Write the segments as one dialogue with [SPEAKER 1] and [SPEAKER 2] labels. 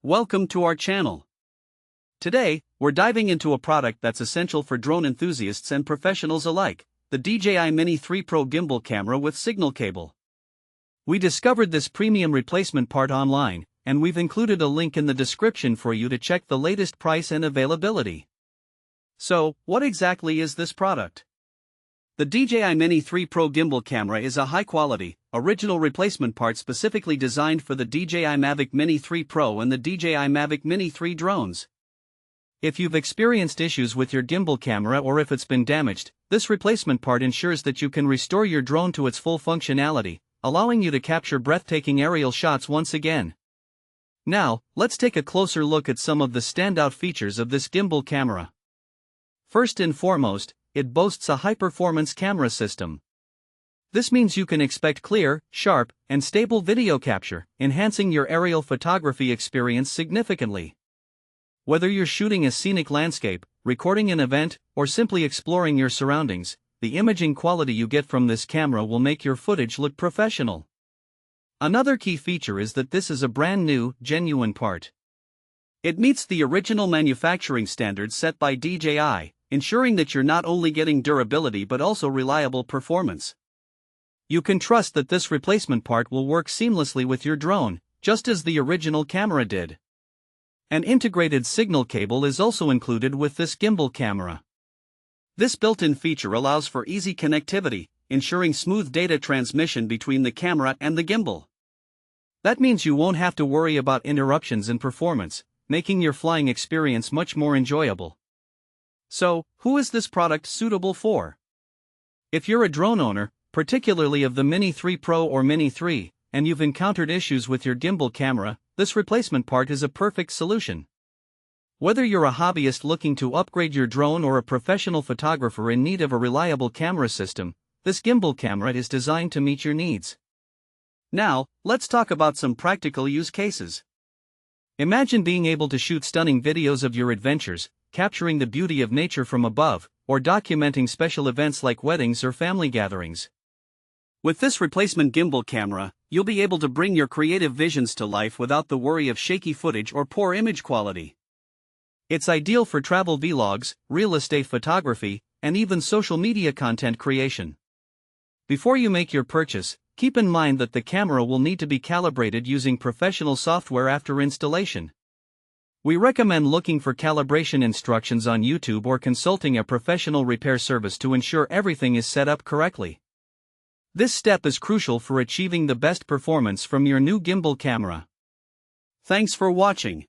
[SPEAKER 1] Welcome to our channel. Today, we're diving into a product that's essential for drone enthusiasts and professionals alike, the DJI Mini 3 Pro Gimbal Camera with signal cable. We discovered this premium replacement part online, and we've included a link in the description for you to check the latest price and availability. So, what exactly is this product? The DJI Mini 3 Pro Gimbal Camera is a high-quality, original replacement part specifically designed for the DJI Mavic Mini 3 Pro and the DJI Mavic Mini 3 drones. If you've experienced issues with your gimbal camera or if it's been damaged, this replacement part ensures that you can restore your drone to its full functionality, allowing you to capture breathtaking aerial shots once again. Now, let's take a closer look at some of the standout features of this gimbal camera. First and foremost, it boasts a high-performance camera system. This means you can expect clear, sharp, and stable video capture, enhancing your aerial photography experience significantly. Whether you're shooting a scenic landscape, recording an event, or simply exploring your surroundings, the imaging quality you get from this camera will make your footage look professional. Another key feature is that this is a brand new, genuine part. It meets the original manufacturing standards set by DJI, ensuring that you're not only getting durability but also reliable performance. You can trust that this replacement part will work seamlessly with your drone, just as the original camera did. An integrated signal cable is also included with this gimbal camera. This built-in feature allows for easy connectivity, ensuring smooth data transmission between the camera and the gimbal. That means you won't have to worry about interruptions in performance, making your flying experience much more enjoyable. So, who is this product suitable for? If you're a drone owner, particularly of the Mini 3 Pro or Mini 3, and you've encountered issues with your gimbal camera, this replacement part is a perfect solution. Whether you're a hobbyist looking to upgrade your drone or a professional photographer in need of a reliable camera system, this gimbal camera is designed to meet your needs. Now, let's talk about some practical use cases. Imagine being able to shoot stunning videos of your adventures, capturing the beauty of nature from above, or documenting special events like weddings or family gatherings. With this replacement gimbal camera, you'll be able to bring your creative visions to life without the worry of shaky footage or poor image quality. It's ideal for travel vlogs, real estate photography, and even social media content creation. Before you make your purchase, keep in mind that the camera will need to be calibrated using professional software after installation. We recommend looking for calibration instructions on YouTube or consulting a professional repair service to ensure everything is set up correctly. This step is crucial for achieving the best performance from your new gimbal camera. Thanks for watching.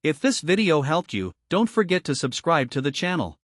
[SPEAKER 1] If this video helped you, don't forget to subscribe to the channel.